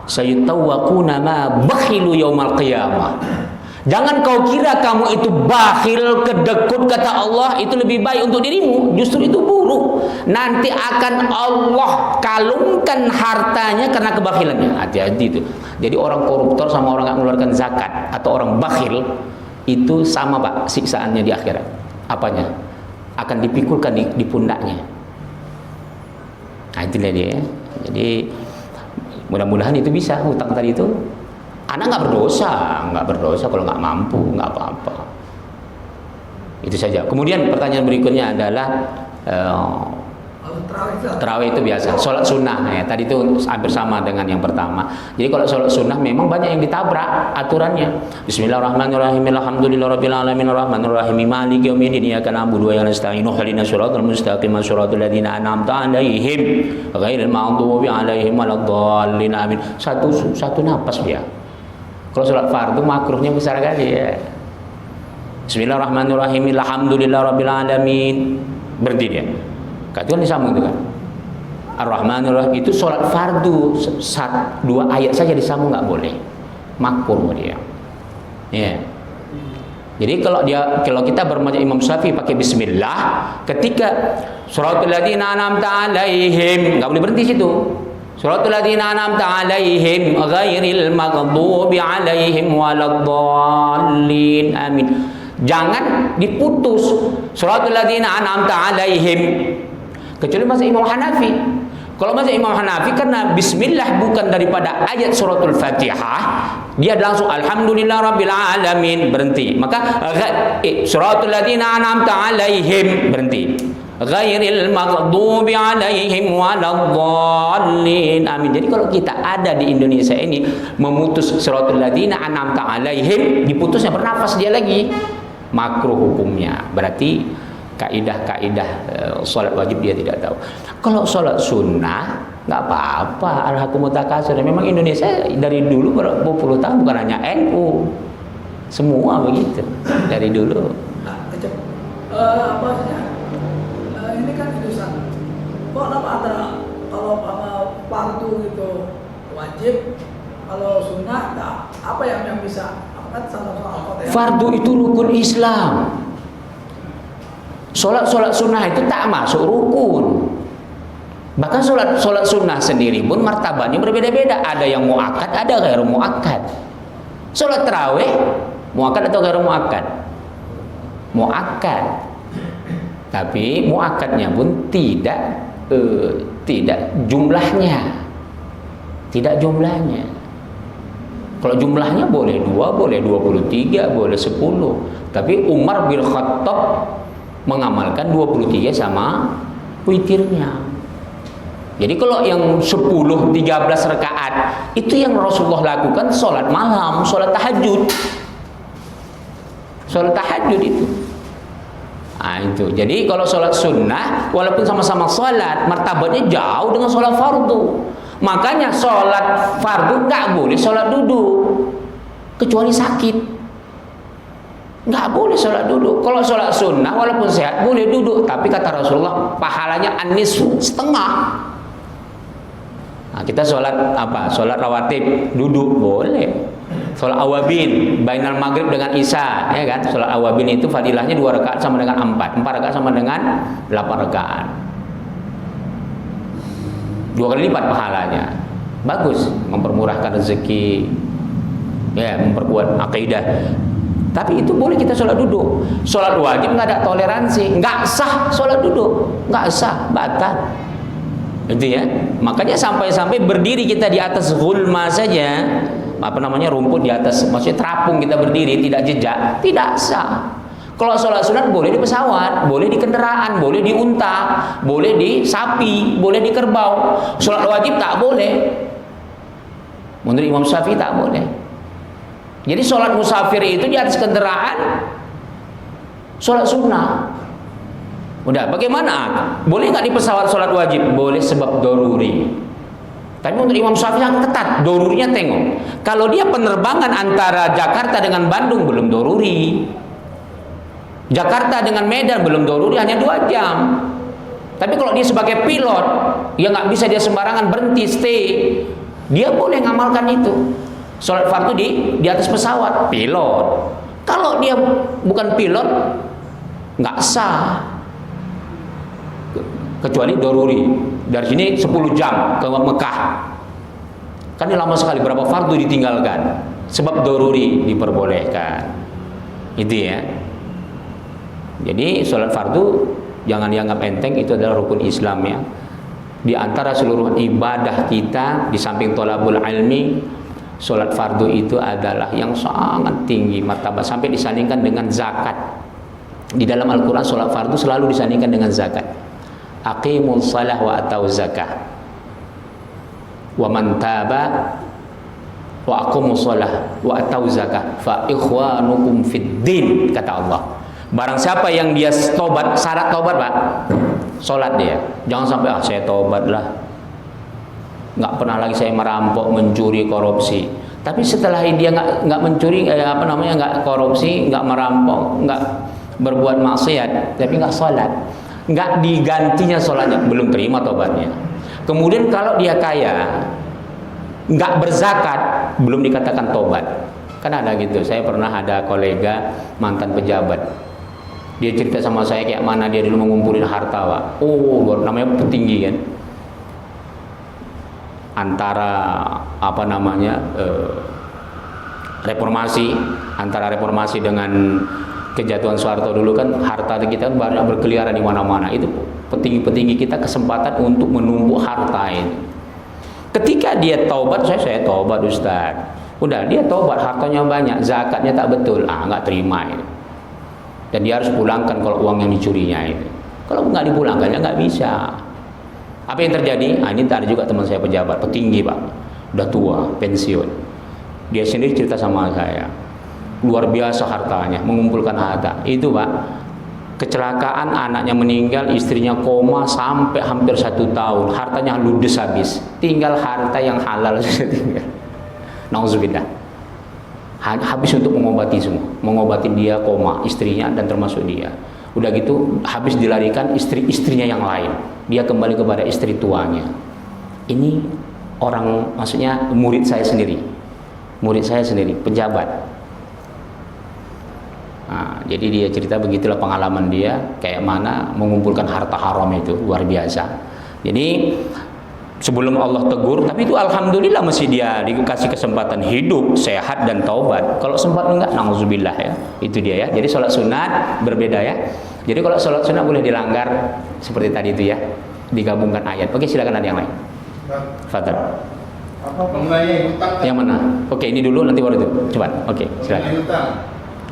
sayutawwaquna ma bakhilu yaumal qiyamah. Jangan kau kira kamu itu bakhil, kedekut, kata Allah, itu lebih baik untuk dirimu. Justru itu buruk. Nanti akan Allah kalungkan hartanya karena kebakhilannya. Hati-hati itu. Jadi orang koruptor sama orang yang mengeluarkan zakat atau orang bakhil itu sama Pak siksaannya di akhirat. Apanya? Akan dipikulkan di pundaknya. Nah itulah dia. Jadi mudah-mudahan itu bisa, hutang tadi itu. Anak nggak berdosa kalau nggak mampu, nggak apa-apa. Itu saja. Kemudian pertanyaan berikutnya adalah terawih itu biasa, sholat sunnah ya. Tadi itu hampir sama dengan yang pertama. Jadi kalau sholat sunnah memang banyak yang ditabrak aturannya. Bismillahirrahmanirrahim. Alhamdulillahirabbil alamin arrahmanirrahim maliki yaumiddin iyyaka na'budu wa iyyaka nasta'in ihdinas siratal mustaqim siratal ladzina an'amta 'alaihim ghairil maghdubi 'alaihim waladdallin amin. Satu napas dia. Kalau sholat fardu makruhnya besar kali ya. Bismillahirrahmanirrahim alhamdulillahirabbil alamin. Berhenti dia. Itu kan disambung itu kan. Ar-Rahmanir-Rahim itu sholat fardu 2 ayat saja disambung nggak boleh. Makruh dia. Ya. Jadi kalau kita bermacam Imam Syafi'i pakai bismillah, ketika suratul ladzina an'amta 'alaihim nggak boleh berhenti situ. Suratul ladzina an'amta 'alaihim ghairil maghdubi 'alaihim waladdallin. Amin. Jangan diputus. Suratul ladzina an'amta 'alaihim. Kecuali mazhab Imam Hanafi. Kalau mazhab Imam Hanafi karena bismillah bukan daripada ayat suratul Fatihah, dia langsung alhamdulillahirabbil alamin, berhenti. Maka suratul ladzina an'amta 'alaihim, berhenti. Ghairil maghdubi 'alaihim waladdallin. Amin. Jadi kalau kita ada di Indonesia ini memutus suratul ladzina an'amta 'alaihim, diputusnya bernafas dia lagi. Makruh hukumnya. Berarti kaidah-kaidah sholat wajib dia tidak tahu. Kalau sholat sunnah nggak apa-apa. Alhakumut takasur. Memang Indonesia dari dulu berapa puluh tahun, bukan hanya NU, semua begitu dari dulu. Nah, ini kan Indonesia. Kok ada kalau fardu itu wajib, kalau sunnah nggak? Apa yang bisa? Kan sama-sama Fardu itu rukun Islam. Sholat sunnah itu tak masuk rukun. Bahkan sholat sunnah sendiri pun martabatnya berbeda-beda. Ada yang muakkad, ada ghairu muakkad. Sholat tarawih muakkad atau ghairu muakkad? Muakkad. Tapi muakkadnya pun tidak jumlahnya. Tidak jumlahnya. Kalau jumlahnya boleh 2, boleh 23, boleh 10. Tapi Umar bin Khattab mengamalkan 23 sama witirnya. Jadi kalau yang 10, 13 rakaat itu yang Rasulullah lakukan sholat malam, sholat tahajud. Sholat tahajud itu. Nah itu. Jadi kalau sholat sunnah walaupun sama-sama sholat, martabatnya jauh dengan sholat fardu. Makanya sholat fardu nggak boleh sholat duduk kecuali sakit. Nggak boleh sholat duduk. Kalau sholat sunnah walaupun sehat boleh duduk, tapi kata Rasulullah pahalanya an-nisfu, setengah. Nah, kita sholat apa? Sholat rawatib duduk boleh. Sholat awabin bainal maghrib dengan isya, ya kan? Sholat awabin itu fadilahnya 2 rakaat sama dengan 4 rakaat sama dengan 8 rakaat. 2 kali lipat pahalanya. Bagus, mempermurahkan rezeki, ya, memperkuat akidah. Tapi itu boleh kita sholat duduk. Sholat wajib nggak ada toleransi, nggak sah sholat duduk, nggak sah, batal. Itu ya. Makanya sampai-sampai berdiri kita di atas gulma saja, apa namanya, rumput di atas, maksudnya terapung kita berdiri tidak jejak, tidak sah. Kalau sholat sunat boleh di pesawat, boleh di kendaraan, boleh di unta, boleh di sapi, boleh di kerbau. Sholat wajib tak boleh. Menurut Imam Syafi'i tak boleh. Jadi sholat musafir itu di atas kendaraan, sholat sunnah. Udah, bagaimana? Boleh nggak di pesawat sholat wajib? Boleh sebab doruri. Tapi menurut Imam Syafi'i yang ketat, dorurinya tengok. Kalau dia penerbangan antara Jakarta dengan Bandung belum doruri. Jakarta dengan Medan belum doruri, hanya 2 jam. Tapi kalau dia sebagai pilot, ya nggak bisa dia sembarangan berhenti, stay. Dia boleh ngamalkan itu. Sholat fardu di atas pesawat, pilot. Kalau dia bukan pilot, nggak sah. Kecuali doruri. Dari sini 10 jam ke Mekah. Kan ini lama sekali, berapa fardu ditinggalkan. Sebab doruri diperbolehkan. Itu ya. Jadi sholat fardu jangan dianggap enteng, itu adalah rukun Islam ya. Di antara seluruh ibadah kita, di samping thalabul ilmi, sholat fardu itu adalah yang sangat tinggi martabat, sampai disandingkan dengan zakat. Di dalam Al-Quran sholat fardu selalu disandingkan dengan zakat. Aqimus shalah wa atau zakah. Wa man taba wa aqimus shalah wa atau zakah fa ikhwanukum fid din, kata Allah. Barang siapa yang dia tobat, syarat tobat Pak, sholat dia. Jangan sampai saya tobat lah, nggak pernah lagi saya merampok, mencuri, korupsi. Tapi setelah dia nggak mencuri, nggak korupsi, nggak merampok, nggak berbuat maksiat, tapi nggak sholat, nggak digantinya sholatnya, belum terima tobatnya. Kemudian kalau dia kaya, nggak berzakat, belum dikatakan tobat. Kan ada gitu. Saya pernah ada kolega mantan pejabat. Dia cerita sama saya kayak mana dia dulu mengumpulin harta, Pak. Oh, namanya petinggi kan. Antara reformasi, antara reformasi dengan kejatuhan Soeharto dulu kan harta kita banyak berkeliaran di mana-mana. Itu petinggi-petinggi kita kesempatan untuk menumpuk harta ini. Ketika dia taubat, saya taubat Ustaz. Udah, dia taubat, hartanya banyak, zakatnya tak betul, nggak terima ini. Dan dia harus pulangkan kalau uang yang dicurinya itu. Kalau nggak dipulangkan ya nggak bisa. Apa yang terjadi? Ini ada juga teman saya pejabat, petinggi Pak, udah tua, pensiun. Dia sendiri cerita sama saya, luar biasa hartanya, mengumpulkan harta. Itu Pak, kecelakaan, anaknya meninggal, istrinya koma sampai hampir 1 tahun, hartanya ludes habis, tinggal harta yang halal saja tinggal. Nauzubillah. Habis untuk mengobati semua, mengobatin dia koma, istrinya dan termasuk dia. Udah gitu habis dilarikan istri-istrinya yang lain, dia kembali kepada istri tuanya. Ini orang, maksudnya murid saya sendiri, pejabat. Nah, jadi dia cerita begitulah pengalaman dia, kayak mana mengumpulkan harta haram itu luar biasa. Jadi sebelum Allah tegur, tapi itu alhamdulillah masih dia dikasih kesempatan hidup, sehat dan taubat. Kalau sempat enggak, nauzubillah ya. Itu dia ya. Jadi sholat sunat berbeda ya. Jadi kalau sholat sunat boleh dilanggar seperti tadi itu ya. Digabungkan ayat. Oke, silakan ada yang lain. Fadhil. Apa mengenai hutang? Yang mana? Oke, ini dulu nanti baru itu. Coba. Oke, silakan. Hutang.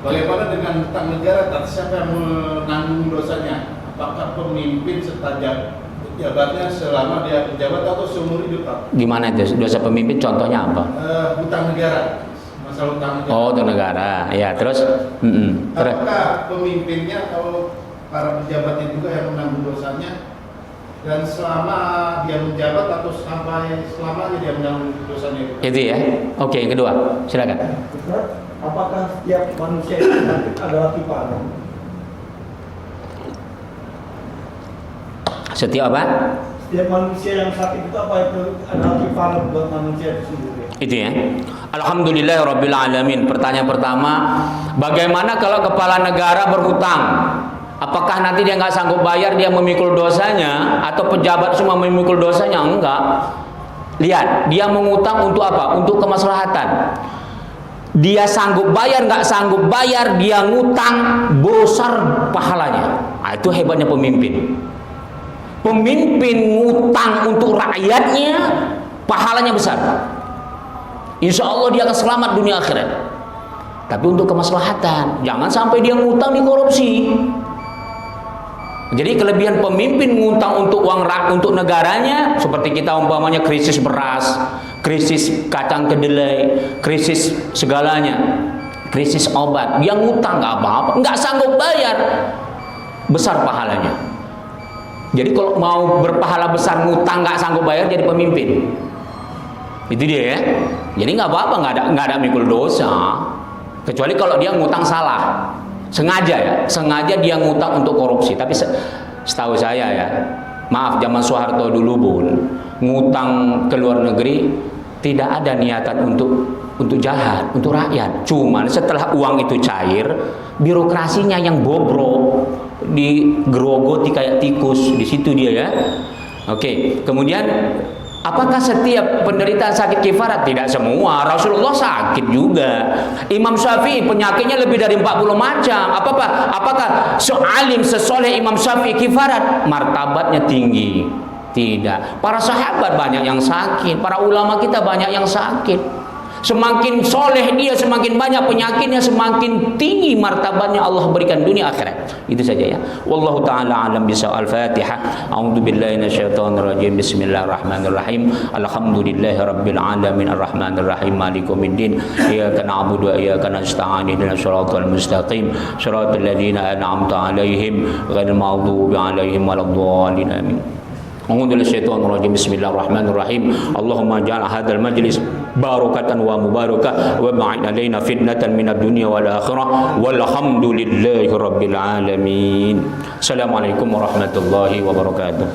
Bagaimana dengan hutang negara? Siapa yang menanggung dosanya? Apakah pemimpin setajam jabatnya selama dia pejabat atau seumur hidup Pak? Gimana itu dosa pemimpin? Contohnya apa? Hutang negara, masalah hutang negara. Oh, hutang negara. Ya, terus? Apakah pemimpinnya atau para pejabatnya juga yang menanggung dosanya? Dan selama dia menjabat atau sampai selamanya dia menanggung dosanya? Itu ya. Oke, yang kedua, silakan. apakah setiap manusia itu adalah kifarat? Setiap apa? Setiap manusia yang sakit itu apa itu adalah kifarat buat manusia itu sendiri? Itu ya. Alhamdulillahirabbil alamin. Pertanyaan pertama, bagaimana kalau kepala negara berhutang? Apakah nanti dia nggak sanggup bayar, dia memikul dosanya, atau pejabat semua memikul dosanya? Enggak. Lihat, dia mengutang untuk apa? Untuk kemaslahatan. Dia sanggup bayar, nggak sanggup bayar, dia ngutang, besar pahalanya. Nah, itu hebatnya pemimpin. Pemimpin ngutang untuk rakyatnya, pahalanya besar. Insya Allah dia akan selamat dunia akhirat. Tapi untuk kemaslahatan, jangan sampai dia ngutang di korupsi. Jadi kelebihan pemimpin ngutang untuk uang untuk negaranya, seperti kita umpamanya krisis beras, krisis kacang kedelai, krisis segalanya, krisis obat, dia ngutang nggak apa-apa, nggak sanggup bayar, besar pahalanya. Jadi kalau mau berpahala besar ngutang nggak sanggup bayar, jadi pemimpin. Itu dia ya. Jadi nggak apa-apa, nggak ada mikul dosa, kecuali kalau dia ngutang salah. Sengaja ya, sengaja dia ngutang untuk korupsi. Tapi setahu saya ya, maaf, zaman Soeharto dulu pun ngutang ke luar negeri tidak ada niatan untuk jahat, untuk rakyat. Cuman setelah uang itu cair, birokrasinya yang bobrok, digerogoti kayak tikus, di situ dia ya. Oke, kemudian apakah setiap penderitaan sakit kifarat? Tidak semua. Rasulullah sakit juga. Imam Syafi'i penyakitnya lebih dari 40 macam. Apakah sealim sesoleh Imam Syafi'i kifarat? Martabatnya tinggi. Tidak. Para sahabat banyak yang sakit. Para ulama kita banyak yang sakit. Semakin soleh dia, semakin banyak penyakitnya, semakin tinggi martabatnya Allah berikan dunia akhirat. Itu saja ya. Wallahu taala alam bisawab. Al-Fatihah. A'udzu billahi minasyaitonir rajim. Bismillahirrahmanirrahim. Alhamdulillahirabbil alamin arrahmanir rahim maliki yaumiddin. Iyyaka na'budu wa iyyaka nasta'in. Ihdinas siratal mustaqim. Shiratal ladzina an'amta 'alaihim ghairil maghdubi 'alaihim waladdallin. Amin. A'udzu billahi rajim. Bismillahirrahmanirrahim. Allahumma ja'al hadzal majlis barakatan wa mubarakah wa ba'id alaina fitnatan minad dunya wal akhirah walhamdulillahi rabbil alamin. Assalamualaikum warahmatullahi wabarakatuh.